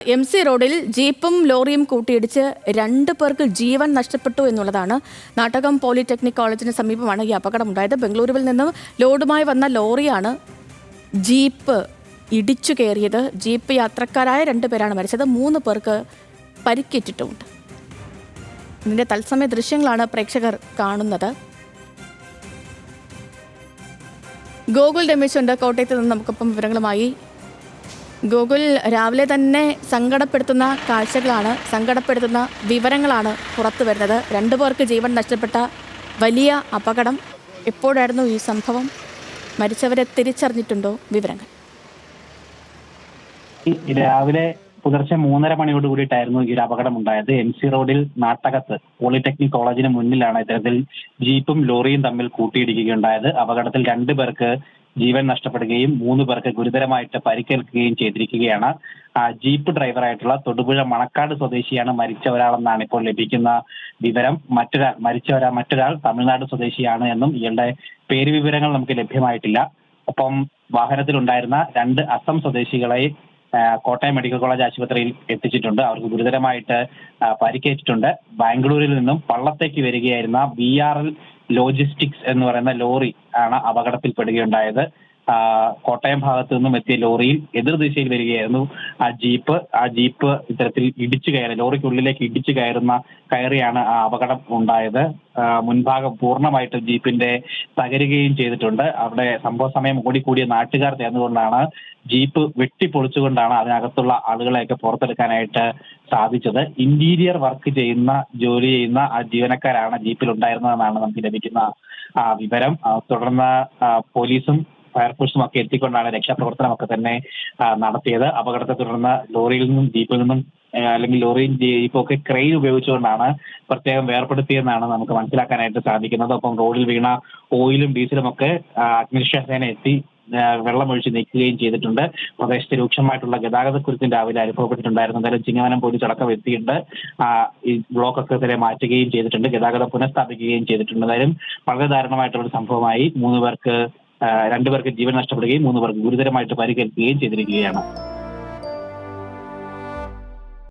MC റോഡിൽ ജീപ്പും ലോറിയും കൂട്ടിയിടിച്ച് 2 പേർക്ക് ജീവൻ നഷ്ടപ്പെട്ടു എന്നുള്ളതാണ്. നാട്ടകം പോളിടെക്നിക് കോളേജിന് സമീപമാണ് ഈ അപകടമുണ്ടായത്. ബംഗളൂരുവിൽ നിന്ന് ലോഡുമായി വന്ന ലോറിയാണ് ജീപ്പ് ഇടിച്ചു കയറിയത്. ജീപ്പ് യാത്രക്കാരായ 2 പേരാണ് മരിച്ചത്. 3 പേർക്ക് പരിക്കേറ്റിട്ടുമുണ്ട്. ഇതിന്റെ തത്സമയ ദൃശ്യങ്ങളാണ് പ്രേക്ഷകർ കാണുന്നത്. ഗോകുൽ രമേശ് ഉണ്ട് കോട്ടയത്ത് നിന്ന് നമുക്കൊപ്പം വിവരങ്ങളുമായി. ഗോകുൽ, രാവിലെ തന്നെ സങ്കടപ്പെടുത്തുന്ന കാഴ്ചകളാണ്, സങ്കടപ്പെടുത്തുന്ന വിവരങ്ങളാണ് പുറത്തു വരുന്നത്. 2 പേർക്ക് ജീവൻ നഷ്ടപ്പെട്ട വലിയ അപകടം. എപ്പോഴായിരുന്നു ഈ സംഭവം? മരിച്ചവരെ തിരിച്ചറിഞ്ഞിട്ടുണ്ടോ? വിവരങ്ങൾ. രാവിലെ പുലർച്ചെ 3:30 മണിയോട് കൂടിയിട്ടായിരുന്നു ഈ ഒരു അപകടം ഉണ്ടായത്. MC റോഡിൽ നാട്ടകത്ത് പോളിടെക്നിക് കോളേജിന് മുന്നിലാണ് ഇത്തരത്തിൽ ജീപ്പും ലോറിയും തമ്മിൽ കൂട്ടിയിടിക്കുകയുണ്ടായത്. അപകടത്തിൽ 2 പേർക്ക് ജീവൻ നഷ്ടപ്പെടുകയും 3 പേർക്ക് ഗുരുതരമായിട്ട് പരിക്കേൽക്കുകയും ചെയ്തിരിക്കുകയാണ്. ജീപ്പ് ഡ്രൈവറായിട്ടുള്ള തൊടുപുഴ മണക്കാട് സ്വദേശിയാണ് മരിച്ച ഒരാളെന്നാണ് ഇപ്പോൾ ലഭിക്കുന്ന വിവരം. മറ്റൊരാൾ തമിഴ്നാട് സ്വദേശിയാണ് എന്നും ഇയാളുടെ പേര് വിവരങ്ങൾ നമുക്ക് ലഭ്യമായിട്ടില്ല. ഒപ്പം വാഹനത്തിലുണ്ടായിരുന്ന 2 അസം സ്വദേശികളെ കോട്ടയം മെഡിക്കൽ കോളേജ് ആശുപത്രിയിൽ എത്തിച്ചിട്ടുണ്ട്. അവർക്ക് ഗുരുതരമായിട്ട് പരിക്കേറ്റിട്ടുണ്ട്. ബാംഗ്ലൂരിൽ നിന്നും പള്ളത്തേക്ക് വരികയായിരുന്ന VRL ലോജിസ്റ്റിക്സ് എന്ന് പറയുന്ന ലോറി ആണ് അപകടത്തിൽപ്പെടുകയുണ്ടായത്. കോട്ടയം ഭാഗത്തു നിന്നും എത്തിയ ലോറിയിൽ എതിർദിശയിൽ വരികയായിരുന്നു ആ ജീപ്പ് ഇത്തരത്തിൽ ലോറിക്കുള്ളിലേക്ക് ഇടിച്ചു കയറിയാണ് ആ അപകടം ഉണ്ടായത്. മുൻഭാഗം പൂർണ്ണമായിട്ട് ജീപ്പിന്റെ തകരുകയും ചെയ്തിട്ടുണ്ട്. അവിടെ സംഭവ സമയം ഓടിക്കൂടിയ നാട്ടുകാർ ചേർന്നുകൊണ്ടാണ് ജീപ്പ് വെട്ടിപ്പൊളിച്ചുകൊണ്ടാണ് അതിനകത്തുള്ള ആളുകളെയൊക്കെ പുറത്തെടുക്കാനായിട്ട് സാധിച്ചത്. ഇന്റീരിയർ വർക്ക് ജോലി ചെയ്യുന്ന ആ ജീവനക്കാരാണ് ജീപ്പിൽ ഉണ്ടായിരുന്നതെന്നാണ് നമുക്ക് ലഭിക്കുന്ന വിവരം. തുടർന്ന് പോലീസും ഫയർഫോഴ്സും ഒക്കെ എത്തിക്കൊണ്ടാണ് രക്ഷാപ്രവർത്തനമൊക്കെ തന്നെ നടത്തിയത്. അപകടത്തെ തുടർന്ന് ലോറിയിൽ നിന്നും ജീപ്പിൽ നിന്നും അല്ലെങ്കിൽ ലോറിയും ജീപ്പും ഒക്കെ ക്രെയിൻ ഉപയോഗിച്ചുകൊണ്ടാണ് പ്രത്യേകം വേർപെടുത്തിയെന്നാണ് നമുക്ക് മനസ്സിലാക്കാനായിട്ട് സാധിക്കുന്നത്. ഒപ്പം റോഡിൽ വീണ ഓയിലും ഡീസലും ഒക്കെ അഗ്നിരക്ഷാസേന എത്തി വെള്ളമൊഴിച്ച് നീക്കുകയും ചെയ്തിട്ടുണ്ട്. പ്രദേശത്ത് രൂക്ഷമായിട്ടുള്ള ഗതാഗതക്കുരുക്കും രാവിലെ അനുഭവപ്പെട്ടിട്ടുണ്ടായിരുന്നു. എന്തായാലും ചിങ്ങവനം പോലീസ് അടക്കം എത്തിയിട്ട് ഈ ബ്ലോക്കൊക്കെ തന്നെ മാറ്റുകയും ചെയ്തിട്ടുണ്ട്. ഗതാഗതം പുനഃസ്ഥാപിക്കുകയും ചെയ്തിട്ടുണ്ട്. എന്തായാലും വളരെ ദാരുണമായിട്ടുള്ള ഒരു സംഭവമായി 2 പേർക്ക് ജീവൻ നഷ്ടപ്പെടുകയും 3 പേർക്ക് ഗുരുതരമായിട്ട് പരിക്കേൽക്കുകയും ചെയ്തിരിക്കുകയാണ്.